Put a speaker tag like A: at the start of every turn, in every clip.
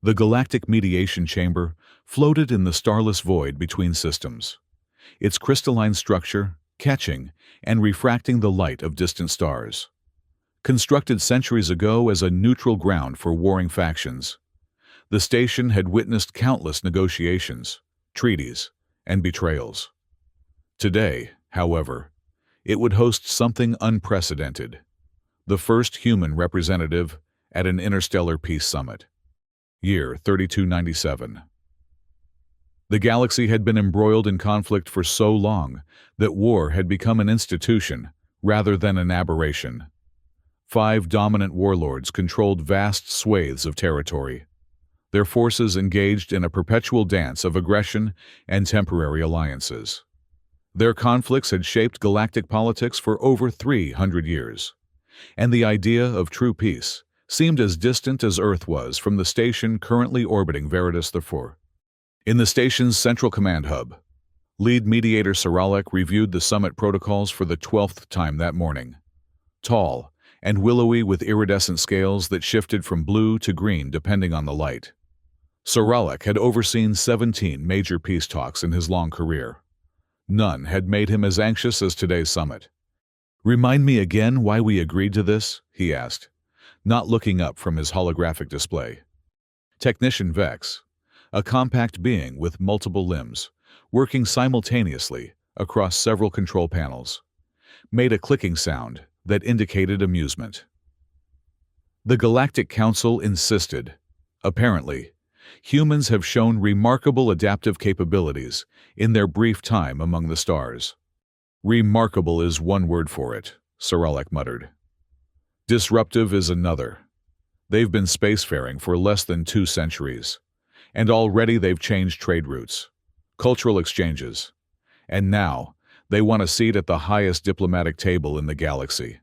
A: The galactic mediation chamber floated in the starless void between systems, its crystalline structure catching and refracting the light of distant stars. Constructed centuries ago as a neutral ground for warring factions, the station had witnessed countless negotiations, treaties, and betrayals. Today, however, it would host something unprecedented: the first human representative at an interstellar peace summit. Year 3297. The galaxy had been embroiled in conflict for so long that war had become an institution rather than an aberration. 5 dominant warlords controlled vast swathes of territory, their forces engaged in a perpetual dance of aggression and temporary alliances. Their conflicts had shaped galactic politics for over 300 years, and the idea of true peace seemed as distant as Earth was from the station currently orbiting Veritas IV. In the station's central command hub, lead mediator Saralek reviewed the summit protocols for the 12th time that morning. Tall and willowy with iridescent scales that shifted from blue to green depending on the light, Saralek had overseen 17 major peace talks in his long career. None had made him as anxious as today's summit. "Remind me again why we agreed to this?" he asked, not looking up from his holographic display. Technician Vex, a compact being with multiple limbs, working simultaneously across several control panels, made a clicking sound that indicated amusement. The Galactic Council insisted. Apparently, humans have shown remarkable adaptive capabilities in their brief time among the stars. "Remarkable is one word for it," Saralek muttered. "Disruptive is another. They've been spacefaring for less than 2 centuries, and already they've changed trade routes, cultural exchanges, and now they want a seat at the highest diplomatic table in the galaxy."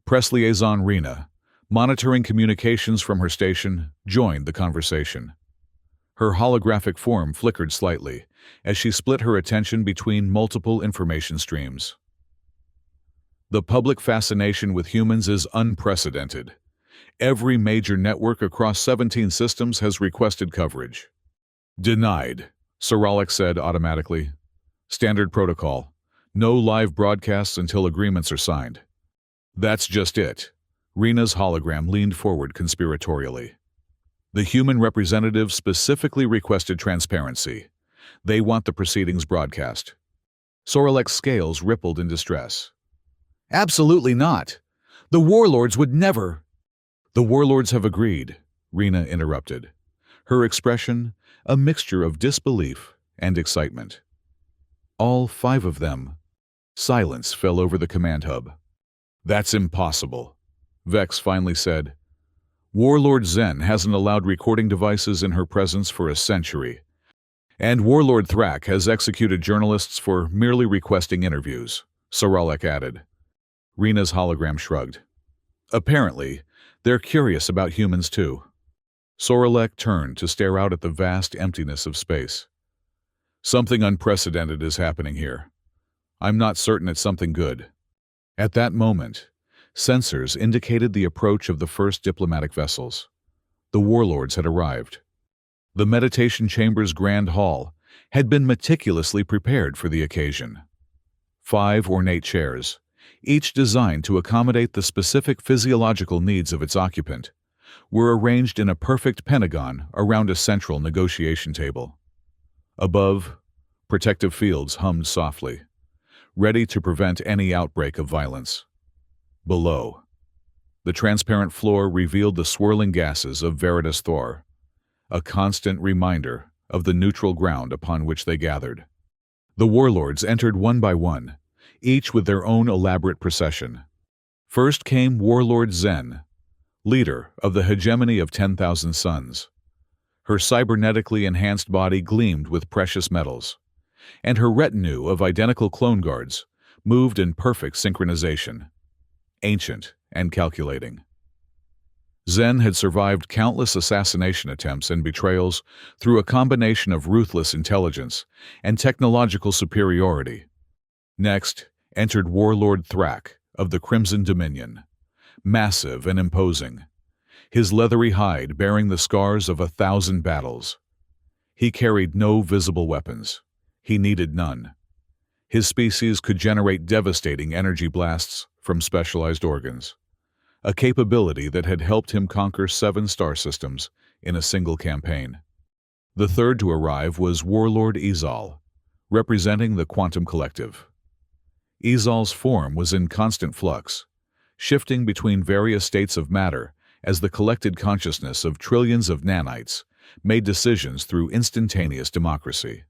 A: Press liaison Rena, monitoring communications from her station, joined the conversation. Her holographic form flickered slightly as she split her attention between multiple information streams. "The public fascination with humans is unprecedented. Every major network across 17 systems has requested coverage." "Denied," Saralek said automatically. "Standard protocol. No live broadcasts until agreements are signed." "That's just it." Rena's hologram leaned forward conspiratorially. "The human representative specifically requested transparency. They want the proceedings broadcast." Saralek's scales rippled in distress. "Absolutely not. The Warlords would never—" "The Warlords have agreed," Rena interrupted, her expression a mixture of disbelief and excitement. "All 5 of them." Silence fell over the command hub. "That's impossible," Vex finally said. "Warlord Zen hasn't allowed recording devices in her presence for a century, and Warlord Thrak has executed journalists for merely requesting interviews," Saralek added. Rena's hologram shrugged. "Apparently, they're curious about humans too." Saralek turned to stare out at the vast emptiness of space. "Something unprecedented is happening here. I'm not certain it's something good." At that moment, sensors indicated the approach of the first diplomatic vessels. The Warlords had arrived. The meditation chamber's grand hall had been meticulously prepared for the occasion. 5 ornate chairs, each designed to accommodate the specific physiological needs of its occupant, were arranged in a perfect pentagon around a central negotiation table. Above, protective fields hummed softly, ready to prevent any outbreak of violence. Below, the transparent floor revealed the swirling gases of Veritas Thor, a constant reminder of the neutral ground upon which they gathered. The Warlords entered one by one, each with their own elaborate procession. First came Warlord Zen, leader of the hegemony of 10,000 suns. Her cybernetically enhanced body gleamed with precious metals, and her retinue of identical clone guards moved in perfect synchronization, ancient and calculating. Zen had survived countless assassination attempts and betrayals through a combination of ruthless intelligence and technological superiority. Next entered Warlord Thrak of the Crimson Dominion, massive and imposing, his leathery hide bearing the scars of 1,000 battles. He carried no visible weapons. He needed none. His species could generate devastating energy blasts from specialized organs, a capability that had helped him conquer 7 star systems in a single campaign. The third to arrive was Warlord Izal, representing the Quantum Collective. Izal's form was in constant flux, shifting between various states of matter as the collected consciousness of trillions of nanites made decisions through instantaneous democracy.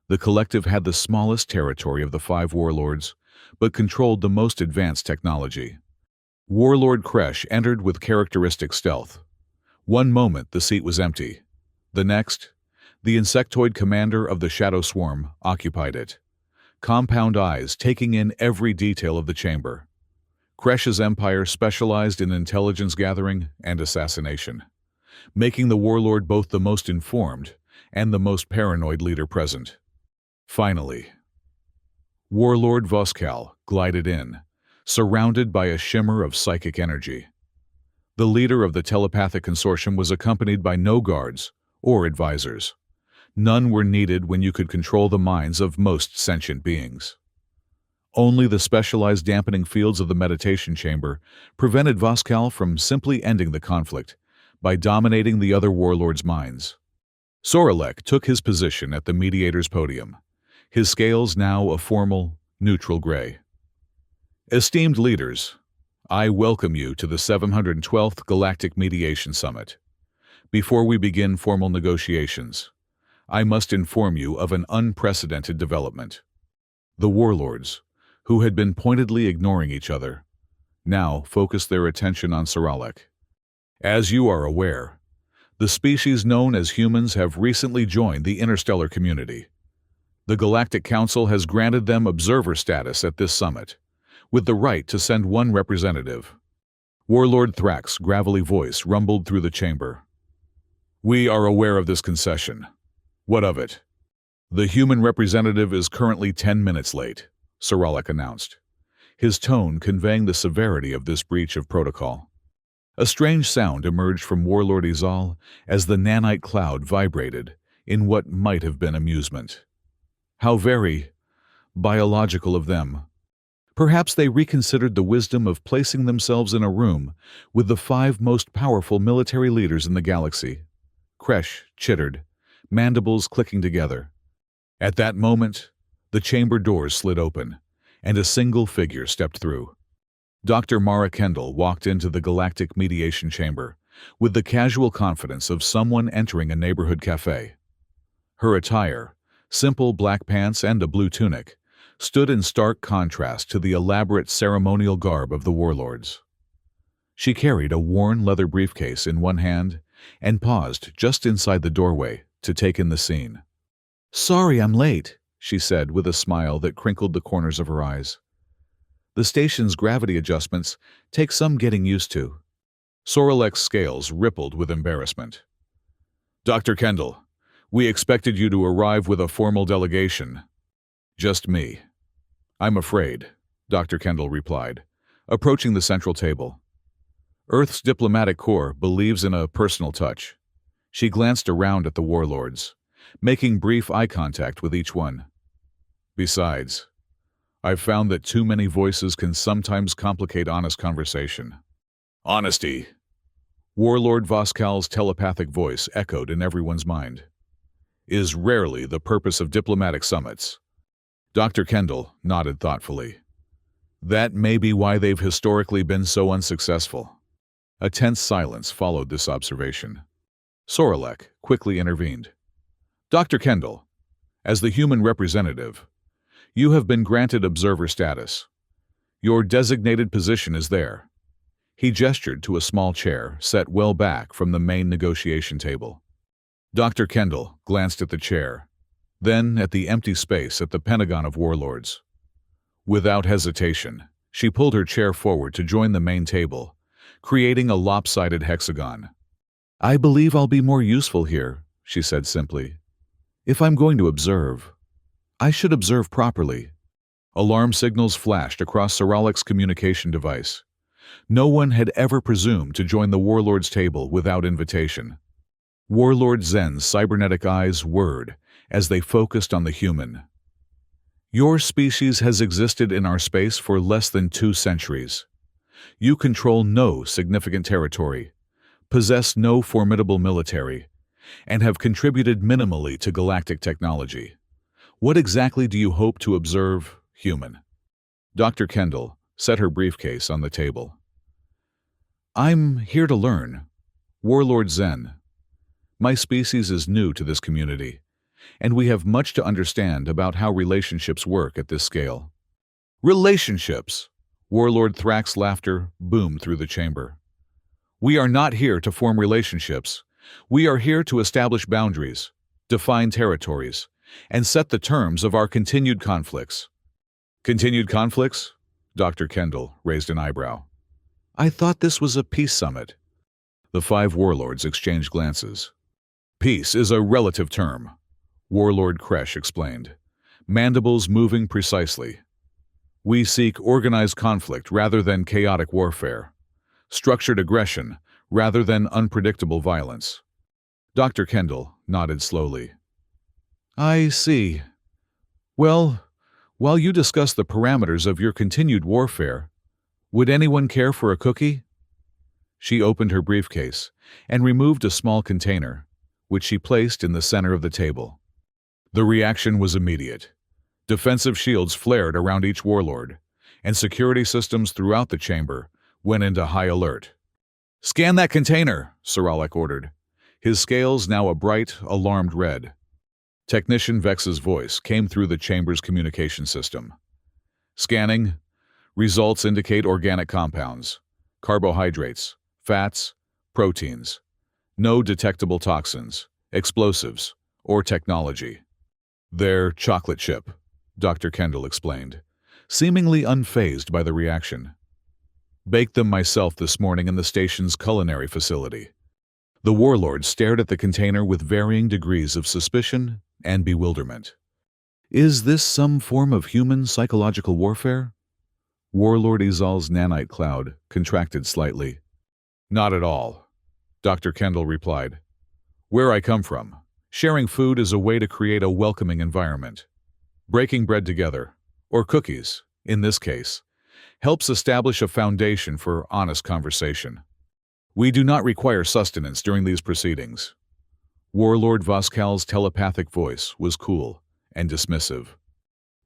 A: The collective had the smallest territory of the 5 warlords, but controlled the most advanced technology. Warlord Kresh entered with characteristic stealth. One moment the seat was empty. The next, the insectoid commander of the Shadow Swarm occupied it, compound eyes taking in every detail of the chamber. Kresh's empire specialized in intelligence gathering and assassination, making the warlord both the most informed and the most paranoid leader present. Finally, Warlord Voskal glided in, surrounded by a shimmer of psychic energy. The leader of the telepathic consortium was accompanied by no guards or advisors. None were needed when you could control the minds of most sentient beings. Only the specialized dampening fields of the meditation chamber prevented Voskal from simply ending the conflict by dominating the other warlords' minds. Soralek took his position at the mediator's podium, his scales now a formal, neutral gray. Esteemed leaders, I welcome you to the 712th Galactic Mediation Summit. Before we begin formal negotiations, I must inform you of an unprecedented development. The warlords, who had been pointedly ignoring each other, now focused their attention on Soralek. As you are aware, the species known as humans have recently joined the interstellar community. The Galactic Council has granted them observer status at this summit, with the right to send one representative. Warlord Thrax's gravelly voice rumbled through the chamber. We are aware of this concession. What of it? The human representative is currently 10 minutes late, Soralek announced, his tone conveying the severity of this breach of protocol. A strange sound emerged from Warlord Izal as the nanite cloud vibrated in what might have been amusement. How very biological of them. Perhaps they reconsidered the wisdom of placing themselves in a room with the 5 most powerful military leaders in the galaxy. Kresh chittered, mandibles clicking together. At that moment, the chamber doors slid open, and a single figure stepped through. Dr. Mara Kendall walked into the Galactic Mediation Chamber with the casual confidence of someone entering a neighborhood cafe. Her attire, simple black pants and a blue tunic, stood in stark contrast to the elaborate ceremonial garb of the warlords. She carried a worn leather briefcase in one hand and paused just inside the doorway to take in the scene. "Sorry I'm late," she said with a smile that crinkled the corners of her eyes. "The station's gravity adjustments take some getting used to." Soralek's scales rippled with embarrassment. "Dr. Kendall, we expected you to arrive with a formal delegation." "Just me." "I'm afraid," Dr. Kendall replied, approaching the central table. "Earth's diplomatic corps believes in a personal touch." She glanced around at the warlords, making brief eye contact with each one. "Besides, I've found that too many voices can sometimes complicate honest conversation." "Honesty," Warlord Voskal's telepathic voice echoed in everyone's mind, "is rarely the purpose of diplomatic summits." Dr. Kendall nodded thoughtfully. "That may be why they've historically been so unsuccessful." A tense silence followed this observation. Soralek quickly intervened. "Dr. Kendall, as the human representative, you have been granted observer status. Your designated position is there." He gestured to a small chair set well back from the main negotiation table. Dr. Kendall glanced at the chair, then at the empty space at the Pentagon of Warlords. Without hesitation, she pulled her chair forward to join the main table, creating a lopsided hexagon. "I believe I'll be more useful here," she said simply. "If I'm going to observe, I should observe properly." Alarm signals flashed across Soralek's communication device, No one had ever presumed to join the Warlords' table without invitation. Warlord Zen's cybernetic eyes whirred as they focused on the human. Your species has existed in our space for less than 2 centuries. You control no significant territory, possess no formidable military, and have contributed minimally to galactic technology. What exactly do you hope to observe, human? Dr. Kendall set her briefcase on the table. I'm here to learn. Warlord Zen. My species is new to this community, and we have much to understand about how relationships work at this scale. Relationships! Warlord Thrax's laughter boomed through the chamber. We are not here to form relationships. We are here to establish boundaries, define territories, and set the terms of our continued conflicts. Continued conflicts? Dr. Kendall raised an eyebrow. I thought this was a peace summit. The 5 warlords exchanged glances. Peace is a relative term, Warlord Kresh explained, mandibles moving precisely. We seek organized conflict rather than chaotic warfare, structured aggression rather than unpredictable violence. Dr. Kendall nodded slowly. I see. Well, while you discuss the parameters of your continued warfare, would anyone care for a cookie? She opened her briefcase and removed a small container, which she placed in the center of the table. The reaction was immediate. Defensive shields flared around each warlord, and security systems throughout the chamber went into high alert. Scan that container, Saralek ordered, his scales now a bright, alarmed red. Technician Vex's voice came through the chamber's communication system. Scanning. Results indicate organic compounds, carbohydrates, fats, proteins. No detectable toxins, explosives, or technology. They're chocolate chip, Dr. Kendall explained, seemingly unfazed by the reaction. Baked them myself this morning in the station's culinary facility. The warlord stared at the container with varying degrees of suspicion and bewilderment. Is this some form of human psychological warfare? Warlord Izal's nanite cloud contracted slightly. Not at all, Dr. Kendall replied. Where I come from, sharing food is a way to create a welcoming environment. Breaking bread together, or cookies, in this case, helps establish a foundation for honest conversation. We do not require sustenance during these proceedings. Warlord Voskal's telepathic voice was cool and dismissive.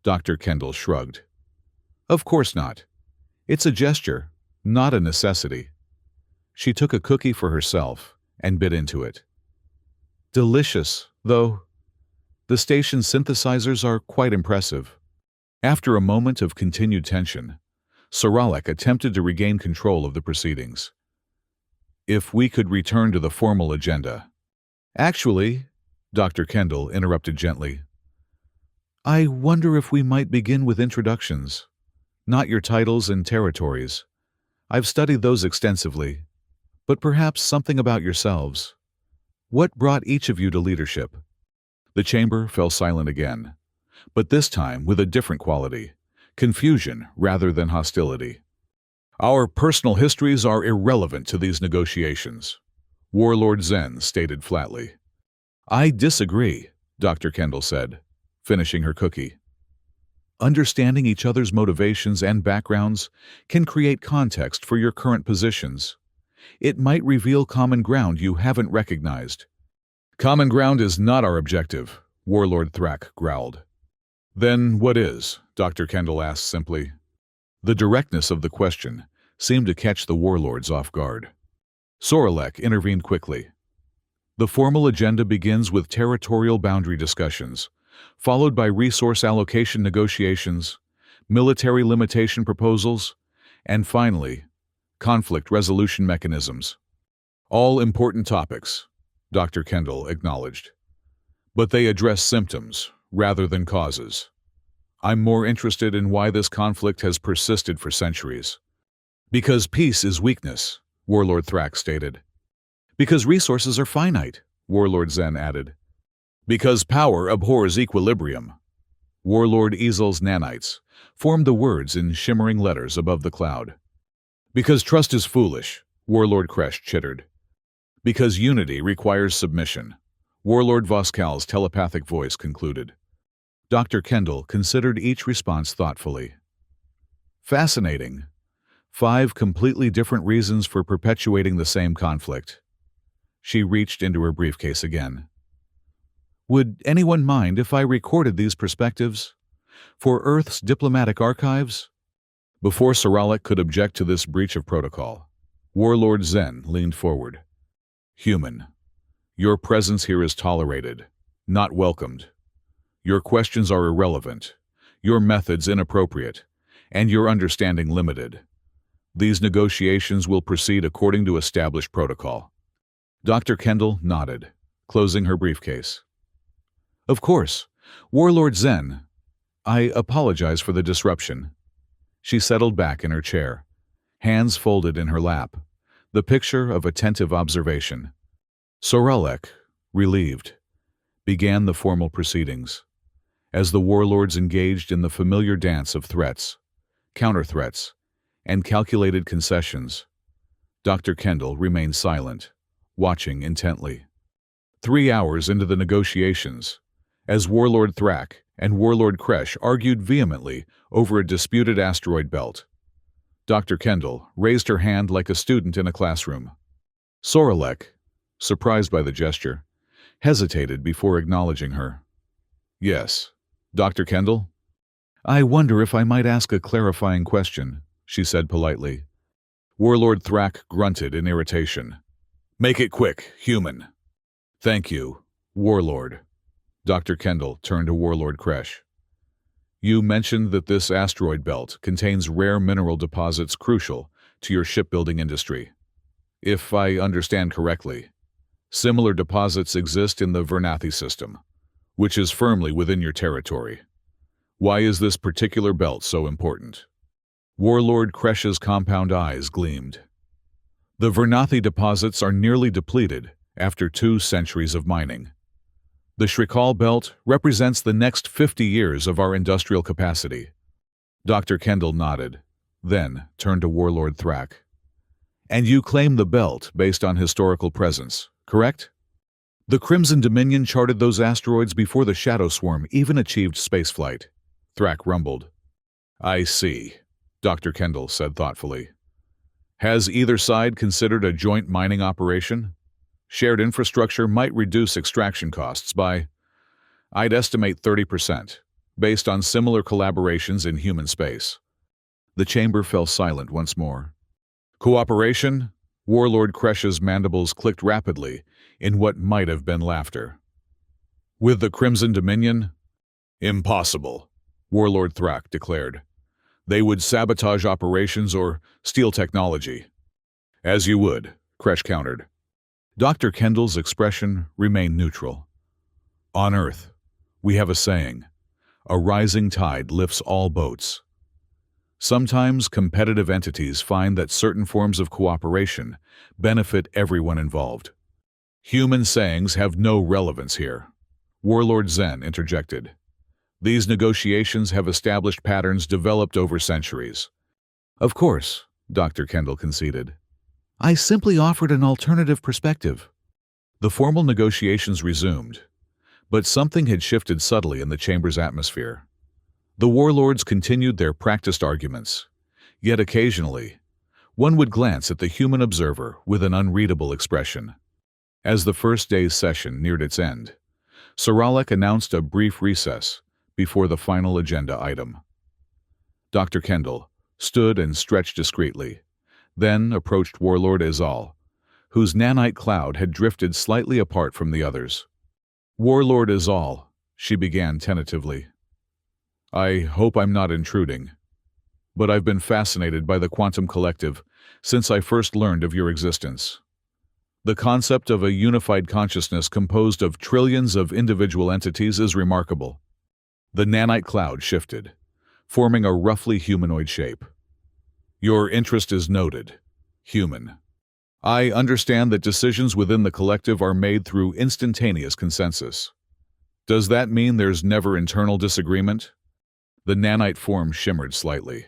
A: Dr. Kendall shrugged. Of course not. It's a gesture, not a necessity. She took a cookie for herself and bit into it. Delicious, though. The station's synthesizers are quite impressive. After a moment of continued tension, Saralek attempted to regain control of the proceedings. If we could return to the formal agenda. Actually, Dr. Kendall interrupted gently, I wonder if we might begin with introductions. Not your titles and territories. I've studied those extensively. But perhaps something about yourselves. What brought each of you to leadership? The chamber fell silent again, but this time with a different quality, confusion rather than hostility. Our personal histories are irrelevant to these negotiations, Warlord Zen stated flatly. I disagree, Dr. Kendall said, finishing her cookie. Understanding each other's motivations and backgrounds can create context for your current positions. It might reveal common ground you haven't recognized. Common ground is not our objective, Warlord Thrak growled. Then what is? Dr. Kendall asked simply. The directness of the question seemed to catch the warlords off guard. Soralek intervened quickly. The formal agenda begins with territorial boundary discussions, followed by resource allocation negotiations, military limitation proposals, and finally, conflict resolution mechanisms. All important topics, Dr. Kendall acknowledged. But they address symptoms rather than causes. I'm more interested in why this conflict has persisted for centuries. Because peace is weakness, Warlord Thrak stated. Because resources are finite, Warlord Zen added. Because power abhors equilibrium. Warlord Ezel's nanites formed the words in shimmering letters above the cloud. Because trust is foolish, Warlord Kresh chittered. Because unity requires submission, Warlord Voskal's telepathic voice concluded. Dr. Kendall considered each response thoughtfully. Fascinating. 5 completely different reasons for perpetuating the same conflict. She reached into her briefcase again. Would anyone mind if I recorded these perspectives? For Earth's diplomatic archives? Before Saralek could object to this breach of protocol, Warlord Zen leaned forward. Human, your presence here is tolerated, not welcomed. Your questions are irrelevant, your methods inappropriate, and your understanding limited. These negotiations will proceed according to established protocol. Dr. Kendall nodded, closing her briefcase. Of course, Warlord Zen. I apologize for the disruption. She settled back in her chair, hands folded in her lap, the picture of attentive observation. Saralek, relieved, began the formal proceedings. As the warlords engaged in the familiar dance of threats, counter-threats, and calculated concessions, Dr. Kendall remained silent, watching intently. 3 hours into the negotiations, as Warlord Thrak and Warlord Kresh argued vehemently over a disputed asteroid belt, Dr. Kendall raised her hand like a student in a classroom. Saralek, surprised by the gesture, hesitated before acknowledging her. Yes, Dr. Kendall? I wonder if I might ask a clarifying question, she said politely. Warlord Thrak grunted in irritation. Make it quick, human. Thank you, Warlord. Dr. Kendall turned to Warlord Kresh. You mentioned that this asteroid belt contains rare mineral deposits crucial to your shipbuilding industry. If I understand correctly, similar deposits exist in the Vernathi system, which is firmly within your territory. Why is this particular belt so important? Warlord Kresh's compound eyes gleamed. The Vernathi deposits are nearly depleted after 2 centuries of mining. The Shrikal belt represents the next 50 years of our industrial capacity. Dr. Kendall nodded, then turned to Warlord Thrak. And you claim the belt based on historical presence, correct? The Crimson Dominion charted those asteroids before the Shadow Swarm even achieved spaceflight, Thrak rumbled. I see, Dr. Kendall said thoughtfully. Has either side considered a joint mining operation? Shared infrastructure might reduce extraction costs by, I'd estimate 30%, based on similar collaborations in human space. The chamber fell silent once more. Cooperation? Warlord Kresh's mandibles clicked rapidly in what might have been laughter. With the Crimson Dominion? Impossible, Warlord Thrak declared. They would sabotage operations or steal technology. As you would, Kresh countered. Dr. Kendall's expression remained neutral. On Earth, we have a saying, a rising tide lifts all boats. Sometimes competitive entities find that certain forms of cooperation benefit everyone involved. Human sayings have no relevance here, Warlord Zen interjected. These negotiations have established patterns developed over centuries. Of course, Dr. Kendall conceded. I simply offered an alternative perspective. The formal negotiations resumed, but something had shifted subtly in the chamber's atmosphere. The warlords continued their practiced arguments, yet occasionally, one would glance at the human observer with an unreadable expression. As the first day's session neared its end, Saralek announced a brief recess before the final agenda item. Dr. Kendall stood and stretched discreetly, then approached Warlord Izal, whose nanite cloud had drifted slightly apart from the others. Warlord Izal, she began tentatively. I hope I'm not intruding, but I've been fascinated by the quantum collective since I first learned of your existence. The concept of a unified consciousness composed of trillions of individual entities is remarkable. The nanite cloud shifted, forming a roughly humanoid shape. Your interest is noted, human. I understand that decisions within the collective are made through instantaneous consensus. Does that mean there's never internal disagreement? The nanite form shimmered slightly.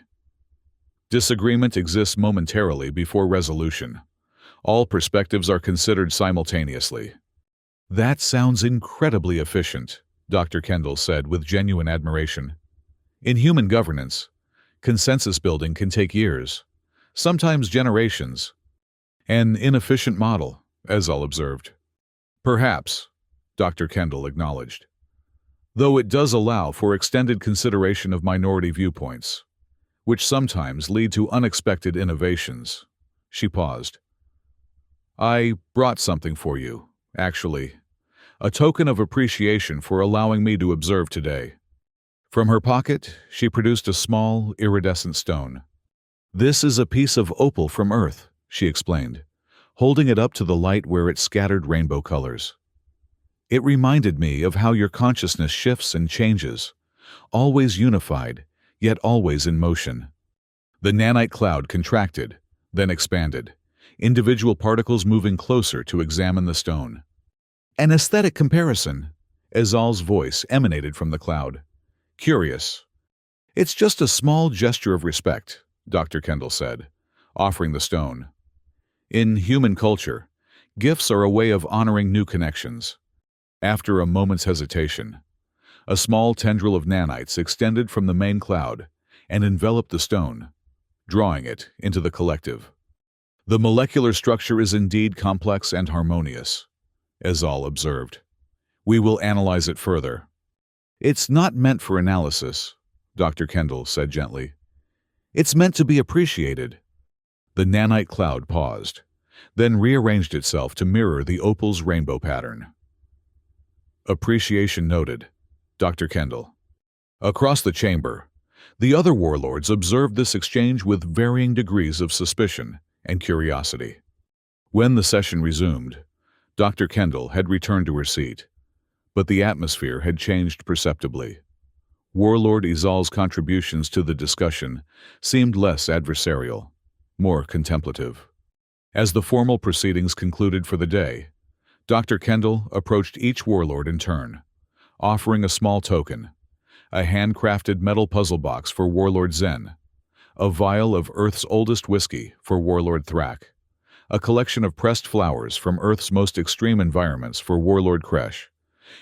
A: Disagreement exists momentarily before resolution. All perspectives are considered simultaneously. That sounds incredibly efficient, Dr. Kendall said with genuine admiration. In human governance, consensus building can take years, sometimes generations. An inefficient model, Ezal observed. Perhaps, Dr. Kendall acknowledged. Though it does allow for extended consideration of minority viewpoints, which sometimes lead to unexpected innovations. She paused. I brought something for you, actually. A token of appreciation for allowing me to observe today. From her pocket, she produced a small, iridescent stone. This is a piece of opal from Earth, she explained, holding it up to the light where it scattered rainbow colors. It reminded me of how your consciousness shifts and changes, always unified, yet always in motion. The nanite cloud contracted, then expanded, individual particles moving closer to examine the stone. An aesthetic comparison, Ezal's voice emanated from the cloud. Curious. It's just a small gesture of respect, Dr. Kendall said, offering the stone. In human culture, gifts are a way of honoring new connections. After a moment's hesitation, a small tendril of nanites extended from the main cloud and enveloped the stone, drawing it into the collective. The molecular structure is indeed complex and harmonious, Ezal observed. We will analyze it further. It's not meant for analysis, Dr. Kendall said gently. It's meant to be appreciated. The nanite cloud paused, then rearranged itself to mirror the opal's rainbow pattern. Appreciation noted, Dr. Kendall. Across the chamber, the other warlords observed this exchange with varying degrees of suspicion and curiosity. When the session resumed, Dr. Kendall had returned to her seat, but the atmosphere had changed perceptibly. Warlord Ezal's contributions to the discussion seemed less adversarial, more contemplative. As the formal proceedings concluded for the day, Dr. Kendall approached each warlord in turn, offering a small token, a handcrafted metal puzzle box for Warlord Zen, a vial of Earth's oldest whiskey for Warlord Thrak, a collection of pressed flowers from Earth's most extreme environments for Warlord Kresh,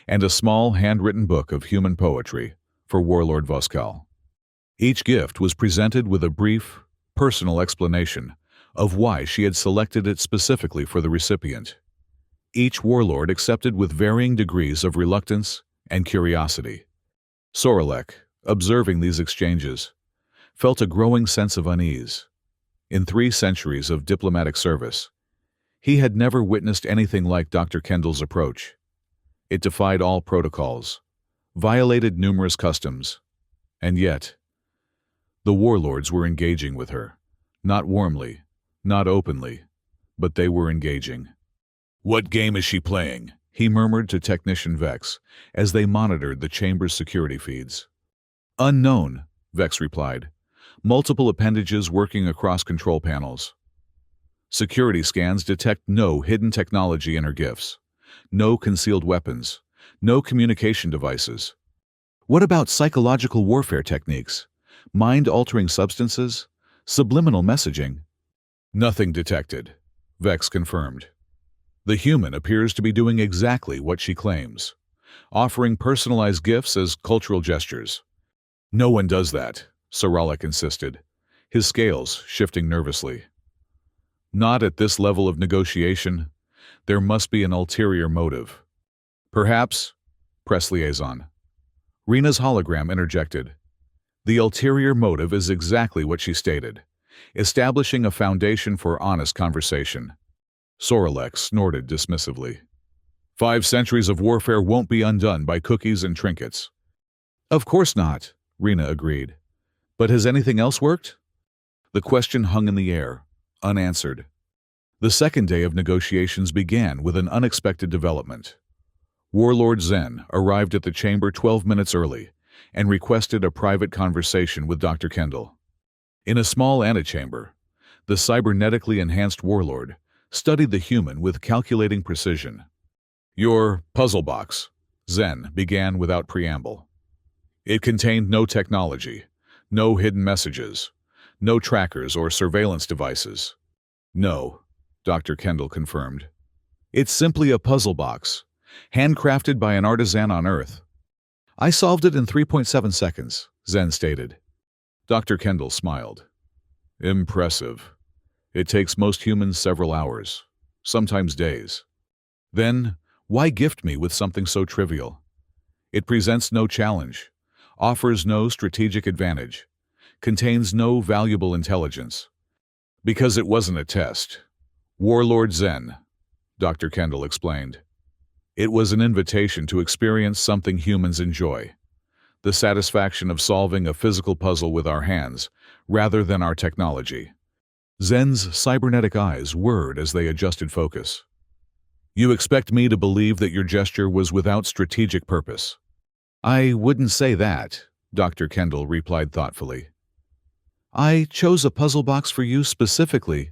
A: and a small handwritten book of human poetry for Warlord Voskal. Each gift was presented with a brief, personal explanation of why she had selected it specifically for the recipient. Each warlord accepted with varying degrees of reluctance and curiosity. Sorelek, observing these exchanges, felt a growing sense of unease. In 3 centuries of diplomatic service, he had never witnessed anything like Dr. Kendall's approach. It defied all protocols, violated numerous customs, and yet, the warlords were engaging with her. Not warmly, not openly, but they were engaging. "What game is she playing?" he murmured to Technician Vex as they monitored the chamber's security feeds. "Unknown," Vex replied, multiple appendages working across control panels. Security scans detect no hidden technology in her gifts, no concealed weapons, no communication devices. What about psychological warfare techniques, mind-altering substances, subliminal messaging? Nothing detected, Vex confirmed. The human appears to be doing exactly what she claims, offering personalized gifts as cultural gestures. No one does that, Sorelek insisted, his scales shifting nervously. Not at this level of negotiation. There must be an ulterior motive. Perhaps, press liaison. Rena's hologram interjected. The ulterior motive is exactly what she stated, establishing a foundation for honest conversation. Sorelek snorted dismissively. 5 centuries of warfare won't be undone by cookies and trinkets. Of course not, Rena agreed. But has anything else worked? The question hung in the air, unanswered. The second day of negotiations began with an unexpected development. Warlord Zen arrived at the chamber 12 minutes early and requested a private conversation with Dr. Kendall. In a small antechamber, the cybernetically enhanced warlord studied the human with calculating precision. Your puzzle box, Zen began without preamble. It contained no technology, no hidden messages, No trackers or surveillance devices. No, Dr. Kendall confirmed. It's simply a puzzle box, handcrafted by an artisan on Earth. I solved it in 3.7 seconds, Zen stated. Dr. Kendall smiled. Impressive. It takes most humans several hours, sometimes days. Then, why gift me with something so trivial? It presents no challenge, offers no strategic advantage, contains no valuable intelligence. Because it wasn't a test. Warlord Zen, Dr. Kendall explained. It was an invitation to experience something humans enjoy, the satisfaction of solving a physical puzzle with our hands, rather than our technology. Zen's cybernetic eyes whirred as they adjusted focus. You expect me to believe that your gesture was without strategic purpose? I wouldn't say that, Dr. Kendall replied thoughtfully. I chose a puzzle box for you specifically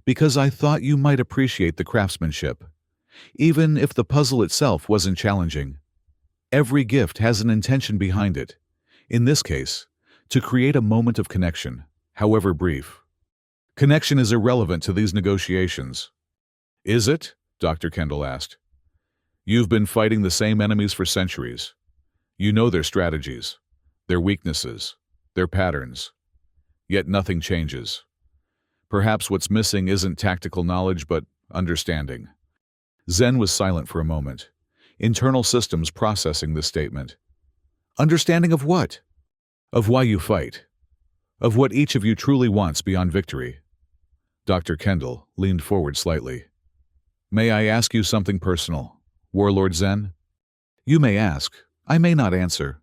A: because I thought you might appreciate the craftsmanship, even if the puzzle itself wasn't challenging. Every gift has an intention behind it. In this case, to create a moment of connection, however brief. Connection is irrelevant to these negotiations. Is it? Dr. Kendall asked. You've been fighting the same enemies for centuries. You know their strategies, their weaknesses, their patterns. Yet nothing changes. Perhaps what's missing isn't tactical knowledge, but understanding. Zen was silent for a moment, internal systems processing this statement. Understanding of what? Of why you fight. Of what each of you truly wants beyond victory. Dr. Kendall leaned forward slightly. May I ask you something personal, Warlord Zen? You may ask. I may not answer.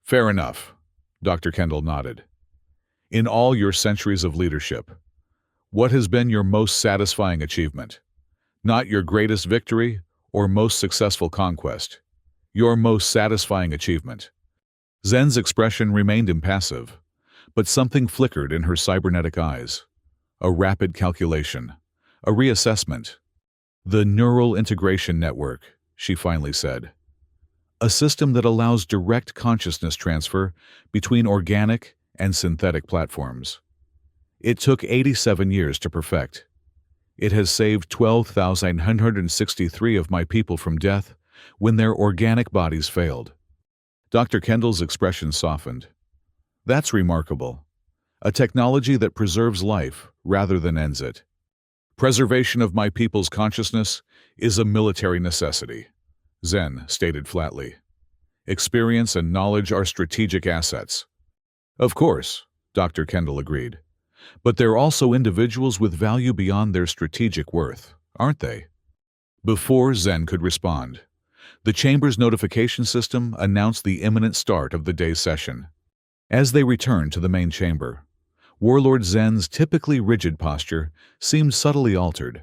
A: Fair enough, Dr. Kendall nodded. In all your centuries of leadership, what has been your most satisfying achievement? Not your greatest victory or most successful conquest. Your most satisfying achievement. Zen's expression remained impassive, but something flickered in her cybernetic eyes. A rapid calculation. A reassessment. The neural integration network, she finally said. A system that allows direct consciousness transfer between organic and synthetic platforms. It took 87 years to perfect. It has saved 12,963 of my people from death when their organic bodies failed. Dr. Kendall's expression softened. That's remarkable. A technology that preserves life rather than ends it. Preservation of my people's consciousness is a military necessity, Zen stated flatly. Experience and knowledge are strategic assets. Of course, Dr. Kendall agreed. But they're also individuals with value beyond their strategic worth, aren't they? Before Zen could respond, the Chamber's notification system announced the imminent start of the day's session. As they returned to the main chamber, Warlord Zen's typically rigid posture seemed subtly altered.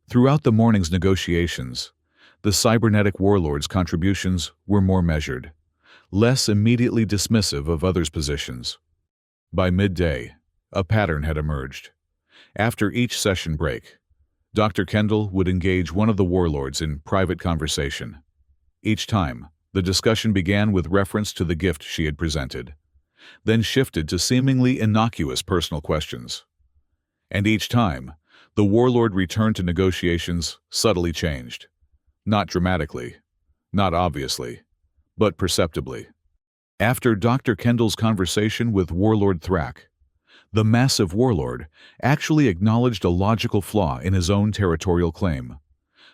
A: Throughout the morning's negotiations, the cybernetic warlord's contributions were more measured, less immediately dismissive of others' positions. By midday, a pattern had emerged. After each session break, Dr. Kendall would engage one of the warlords in private conversation. Each time, the discussion began with reference to the gift she had presented, then shifted to seemingly innocuous personal questions. And each time, the warlord returned to negotiations subtly changed. Not dramatically, not obviously, but perceptibly. After Dr. Kendall's conversation with Warlord Thrak, the massive warlord actually acknowledged a logical flaw in his own territorial claim,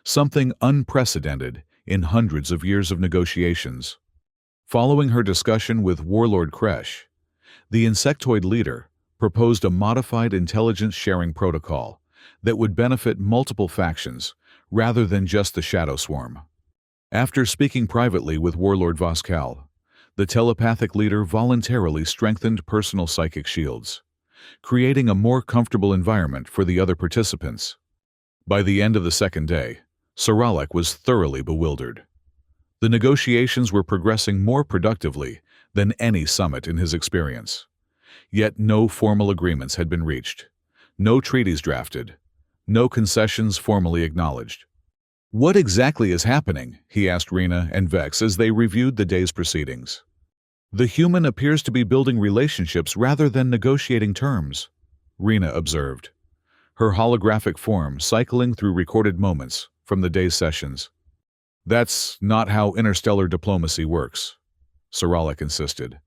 A: something unprecedented in hundreds of years of negotiations. Following her discussion with Warlord Kresh, the insectoid leader proposed a modified intelligence sharing protocol that would benefit multiple factions rather than just the Shadow Swarm. After speaking privately with Warlord Voskal, the telepathic leader voluntarily strengthened personal psychic shields, creating a more comfortable environment for the other participants. By the end of the second day, Saralek was thoroughly bewildered. The negotiations were progressing more productively than any summit in his experience. Yet no formal agreements had been reached, no treaties drafted, no concessions formally acknowledged. What exactly is happening? He asked Rena and Vex as they reviewed the day's proceedings. The human appears to be building relationships rather than negotiating terms, Rena observed, her holographic form cycling through recorded moments from the day's sessions. That's not how interstellar diplomacy works, Saralek insisted.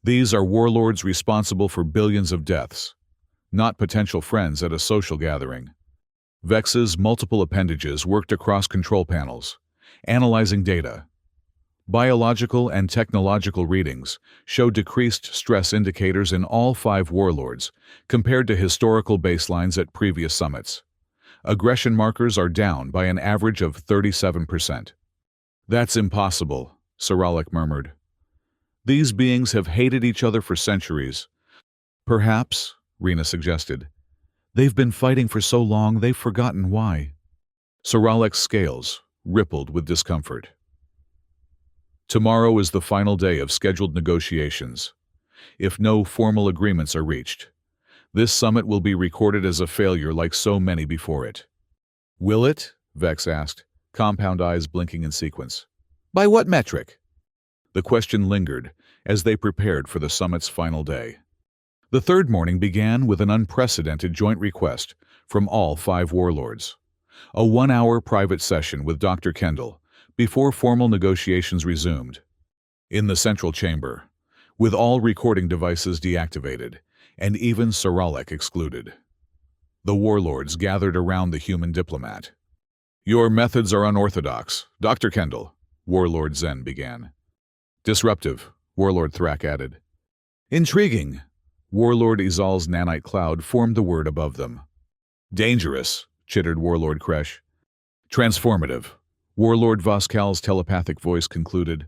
A: These are warlords responsible for billions of deaths, not potential friends at a social gathering. Vex's multiple appendages worked across control panels, analyzing data. Biological and technological readings show decreased stress indicators in all 5 warlords compared to historical baselines at previous summits. Aggression markers are down by an average of 37%. That's impossible, Saralek murmured. These beings have hated each other for centuries. Perhaps, Rena suggested, they've been fighting for so long they've forgotten why. Saralek's scales rippled with discomfort. Tomorrow is the final day of scheduled negotiations. If no formal agreements are reached, this summit will be recorded as a failure like so many before it. Will it? Vex asked, compound eyes blinking in sequence. By what metric? The question lingered as they prepared for the summit's final day. The third morning began with an unprecedented joint request from all 5 warlords. A 1-hour private session with Dr. Kendall before formal negotiations resumed. In the central chamber, with all recording devices deactivated, and even Saralek excluded. The warlords gathered around the human diplomat. Your methods are unorthodox, Dr. Kendall, Warlord Zen began. Disruptive, Warlord Thrak added. Intriguing, Warlord Izal's nanite cloud formed the word above them. Dangerous, chittered Warlord Kresh. Transformative, Warlord Voskal's telepathic voice concluded.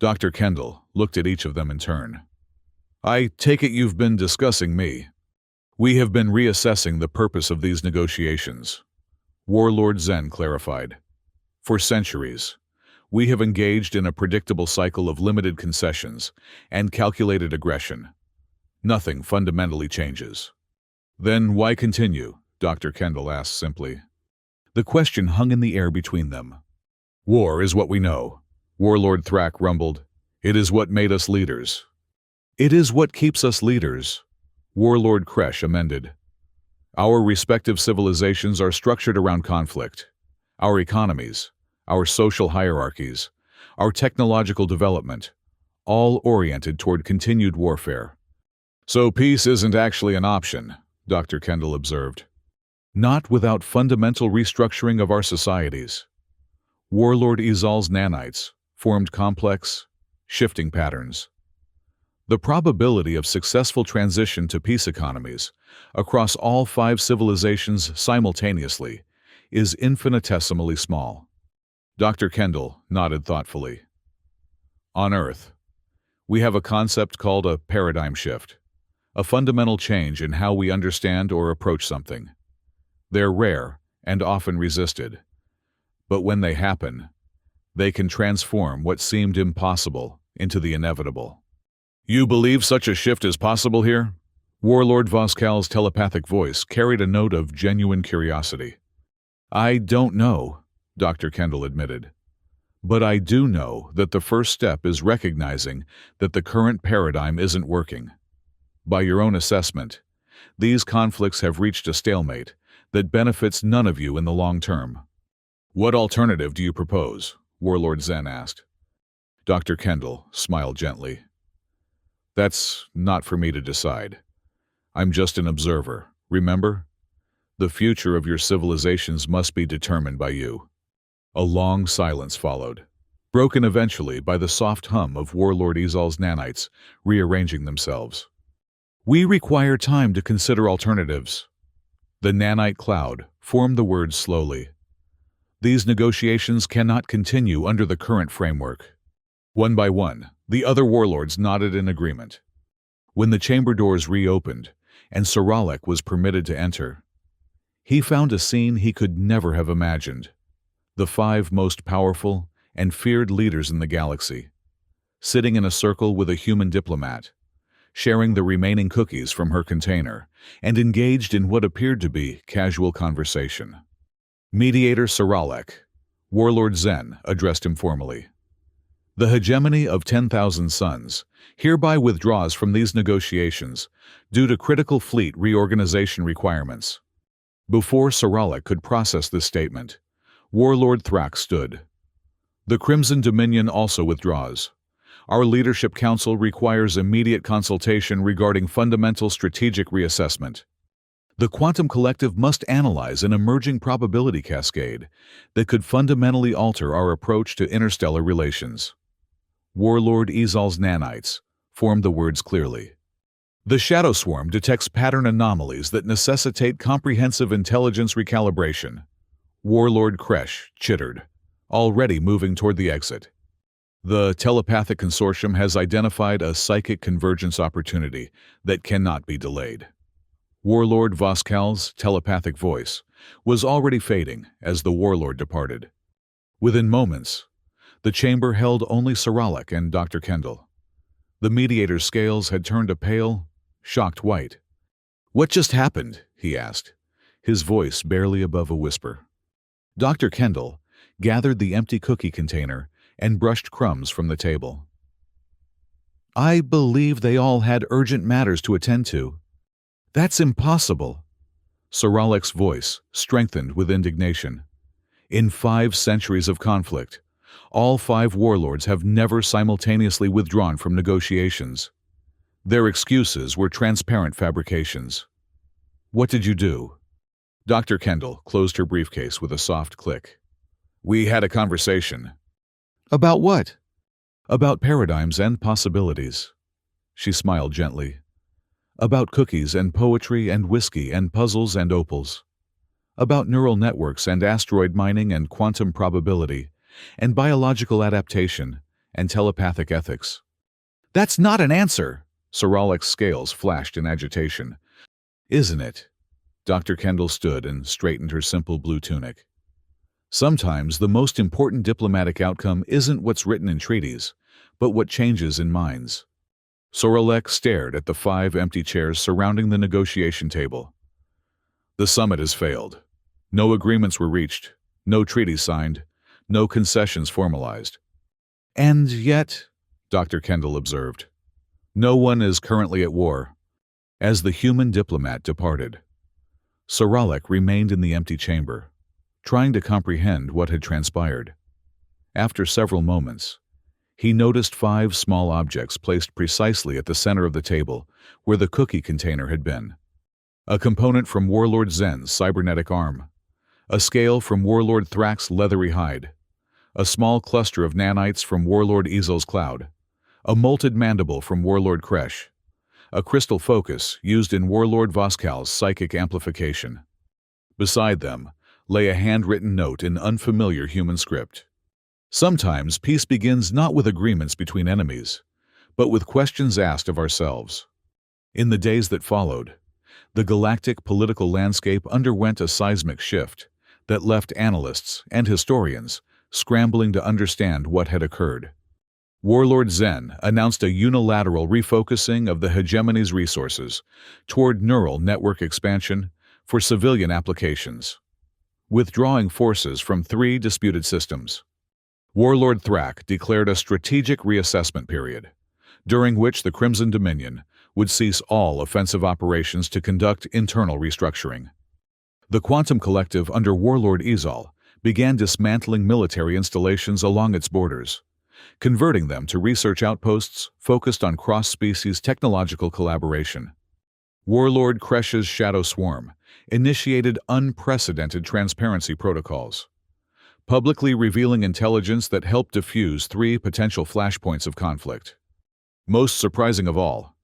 A: Dr. Kendall looked at each of them in turn. I take it you've been discussing me. We have been reassessing the purpose of these negotiations, Warlord Zen clarified. For centuries, we have engaged in a predictable cycle of limited concessions and calculated aggression. Nothing fundamentally changes. Then why continue? Dr. Kendall asked simply. The question hung in the air between them. War is what we know, Warlord Thrak rumbled. It is what made us leaders. It is what keeps us leaders, Warlord Kresh amended. Our respective civilizations are structured around conflict. Our economies, our social hierarchies, our technological development, all oriented toward continued warfare. So peace isn't actually an option, Dr. Kendall observed. Not without fundamental restructuring of our societies. Warlord Izal's nanites formed complex, shifting patterns. The probability of successful transition to peace economies across all 5 civilizations simultaneously is infinitesimally small. Dr. Kendall nodded thoughtfully. On Earth, we have a concept called a paradigm shift, a fundamental change in how we understand or approach something. They're rare and often resisted, but when they happen, they can transform what seemed impossible into the inevitable. You believe such a shift is possible here? Warlord Voskal's telepathic voice carried a note of genuine curiosity. I don't know, Dr. Kendall admitted. But I do know that the first step is recognizing that the current paradigm isn't working. By your own assessment, these conflicts have reached a stalemate that benefits none of you in the long term. What alternative do you propose? Warlord Zen asked. Dr. Kendall smiled gently. That's not for me to decide. I'm just an observer, remember? The future of your civilizations must be determined by you. A long silence followed, broken eventually by the soft hum of Warlord Izal's nanites rearranging themselves. We require time to consider alternatives. The nanite cloud formed the words slowly. These negotiations cannot continue under the current framework. One by one, the other warlords nodded in agreement. When the chamber doors reopened and Saralek was permitted to enter, he found a scene he could never have imagined. The 5 most powerful and feared leaders in the galaxy, sitting in a circle with a human diplomat, sharing the remaining cookies from her container, and engaged in what appeared to be casual conversation. Mediator Saralek, Warlord Zen addressed him formally. The hegemony of 10,000 suns hereby withdraws from these negotiations due to critical fleet reorganization requirements. Before Saralek could process this statement, Warlord Thrax stood. The Crimson Dominion also withdraws. Our Leadership Council requires immediate consultation regarding fundamental strategic reassessment. The Quantum Collective must analyze an emerging probability cascade that could fundamentally alter our approach to interstellar relations. Warlord Izal's nanites formed the words clearly. The Shadow Swarm detects pattern anomalies that necessitate comprehensive intelligence recalibration. Warlord Kresh chittered, already moving toward the exit. The telepathic consortium has identified a psychic convergence opportunity that cannot be delayed. Warlord Voskal's telepathic voice was already fading as the warlord departed. Within moments, the chamber held only Saralek and Dr. Kendall. The mediator's scales had turned a pale, shocked white. "What just happened?" he asked, his voice barely above a whisper. Dr. Kendall gathered the empty cookie container and brushed crumbs from the table. "I believe they all had urgent matters to attend to." "That's impossible." Saralek's voice strengthened with indignation. "In 5 centuries of conflict, all 5 warlords have never simultaneously withdrawn from negotiations. Their excuses were transparent fabrications." "What did you do?" Dr. Kendall closed her briefcase with a soft click. "We had a conversation." "About what?" "About paradigms and possibilities." She smiled gently. "About cookies and poetry and whiskey and puzzles and opals. About neural networks and asteroid mining and quantum probability and biological adaptation and telepathic ethics." "That's not an answer!" Saralek's scales flashed in agitation. "Isn't it?" Dr. Kendall stood and straightened her simple blue tunic. "Sometimes the most important diplomatic outcome isn't what's written in treaties, but what changes in minds." Saralek stared at the 5 empty chairs surrounding the negotiation table. "The summit has failed. No agreements were reached, no treaties signed, no concessions formalized." "And yet," Dr. Kendall observed, "no one is currently at war." As the human diplomat departed, Saralek remained in the empty chamber, trying to comprehend what had transpired. After several moments, he noticed 5 small objects placed precisely at the center of the table where the cookie container had been. A component from Warlord Zen's cybernetic arm, a scale from Warlord Thrax's leathery hide, a small cluster of nanites from Warlord Izal's cloud, a molted mandible from Warlord Kresh, a crystal focus used in Warlord Voskal's psychic amplification. Beside them lay a handwritten note in unfamiliar human script. "Sometimes peace begins not with agreements between enemies, but with questions asked of ourselves." In the days that followed, the galactic political landscape underwent a seismic shift that left analysts and historians scrambling to understand what had occurred. Warlord Zen announced a unilateral refocusing of the hegemony's resources toward neural network expansion for civilian applications, withdrawing forces from 3 disputed systems. Warlord Thrak declared a strategic reassessment period, during which the Crimson Dominion would cease all offensive operations to conduct internal restructuring. The Quantum Collective under Warlord Izal began dismantling military installations along its borders, converting them to research outposts focused on cross-species technological collaboration. Warlord Kresh's Shadow Swarm initiated unprecedented transparency protocols, publicly revealing intelligence that helped diffuse 3 potential flashpoints of conflict. Most surprising of all,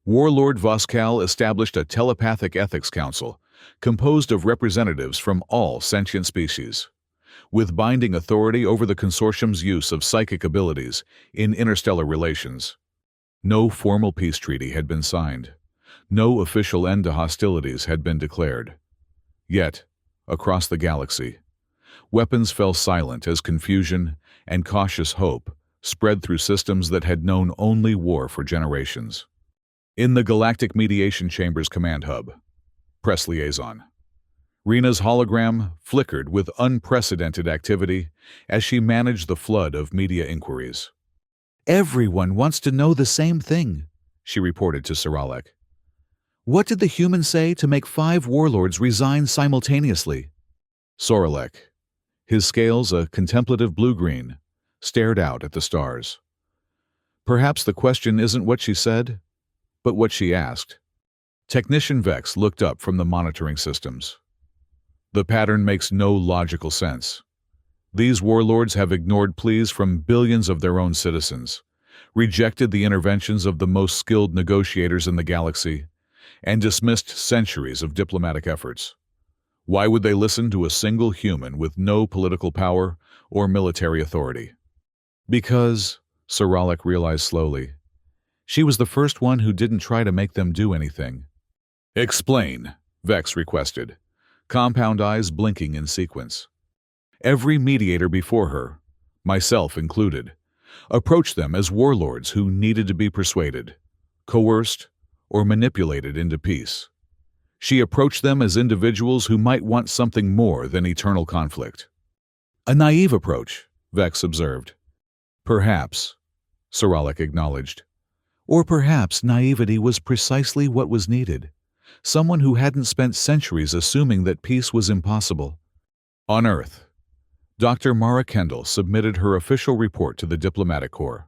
A: Warlord Voskal established a telepathic ethics council composed of representatives from all sentient species, with binding authority over the consortium's use of psychic abilities in interstellar relations. No formal peace treaty had been signed. No official end to hostilities had been declared. Yet, across the galaxy, weapons fell silent as confusion and cautious hope spread through systems that had known only war for generations. In the Galactic Mediation Chamber's command hub, Press Liaison, Rena's hologram flickered with unprecedented activity as she managed the flood of media inquiries. Everyone wants to know the same thing, she reported to Saralek. What did the human say to make 5 warlords resign simultaneously? Soralek, his scales a contemplative blue-green, stared out at the stars. Perhaps the question isn't what she said, but what she asked. Technician Vex looked up from the monitoring systems. The pattern makes no logical sense. These warlords have ignored pleas from billions of their own citizens, rejected the interventions of the most skilled negotiators in the galaxy, and dismissed centuries of diplomatic efforts. Why would they listen to a single human with no political power or military authority? Because, Saralek realized slowly, she was the first one who didn't try to make them do anything. Explain, Vex requested, compound eyes blinking in sequence. Every mediator before her, myself included, approached them as warlords who needed to be persuaded, coerced, or manipulated into peace. She approached them as individuals who might want something more than eternal conflict. A naive approach, Vex observed. Perhaps, Saralek acknowledged. Or perhaps naivety was precisely what was needed. Someone who hadn't spent centuries assuming that peace was impossible. On Earth, Dr. Mara Kendall submitted her official report to the Diplomatic Corps,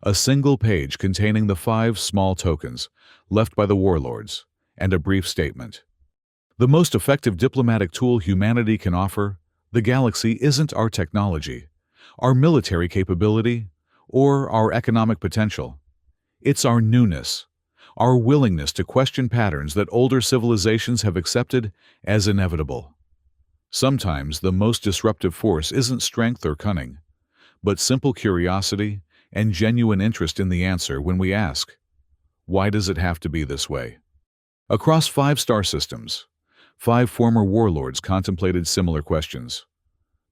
A: a single page containing the 5 small tokens left by the warlords, and a brief statement. The most effective diplomatic tool humanity can offer, the galaxy, isn't our technology, our military capability, or our economic potential. It's our newness, our willingness to question patterns that older civilizations have accepted as inevitable. Sometimes the most disruptive force isn't strength or cunning, but simple curiosity and genuine interest in the answer when we ask, why does it have to be this way? Across 5 star systems, 5 former warlords contemplated similar questions.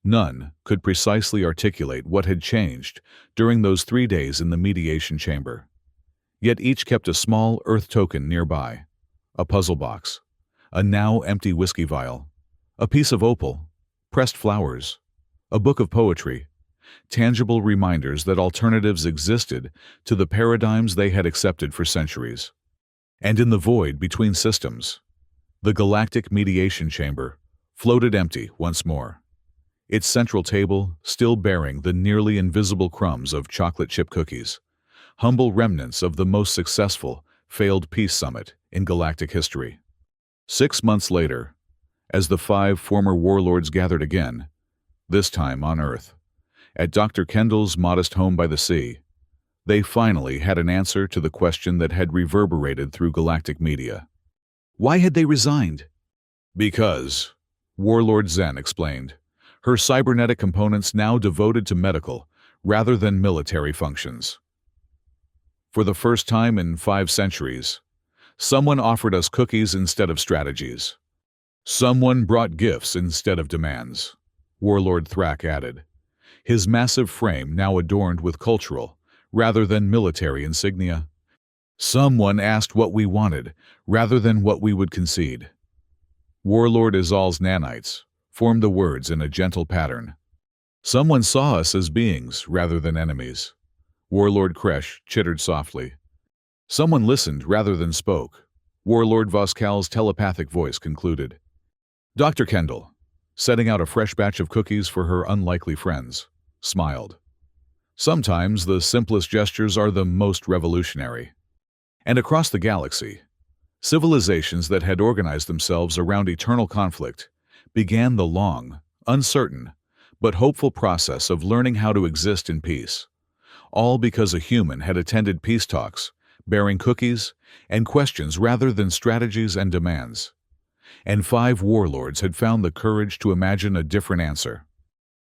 A: None could precisely articulate what had changed during those 3 days in the mediation chamber. Yet each kept a small Earth token nearby, a puzzle box, a now empty whiskey vial, a piece of opal, pressed flowers, a book of poetry, tangible reminders that alternatives existed to the paradigms they had accepted for centuries. And in the void between systems, the galactic mediation chamber floated empty once more, its central table still bearing the nearly invisible crumbs of chocolate chip cookies, humble remnants of the most successful, failed peace summit in galactic history. 6 months later, as the 5 former warlords gathered again, this time on Earth, at Dr. Kendall's modest home by the sea, they finally had an answer to the question that had reverberated through galactic media. Why had they resigned? Because, Warlord Zen explained, her cybernetic components now devoted to medical rather than military functions. For the first time in 5 centuries, someone offered us cookies instead of strategies. Someone brought gifts instead of demands, Warlord Thrak added, his massive frame now adorned with cultural rather than military insignia. Someone asked what we wanted rather than what we would concede. Warlord Izal's nanites formed the words in a gentle pattern. Someone saw us as beings rather than enemies. Warlord Kresh chittered softly. Someone listened rather than spoke, Warlord Voskal's telepathic voice concluded. Dr. Kendall, setting out a fresh batch of cookies for her unlikely friends, smiled. Sometimes the simplest gestures are the most revolutionary. And across the galaxy, civilizations that had organized themselves around eternal conflict began the long, uncertain, but hopeful process of learning how to exist in peace, all because a human had attended peace talks, bearing cookies and questions rather than strategies and demands. And 5 warlords had found the courage to imagine a different answer.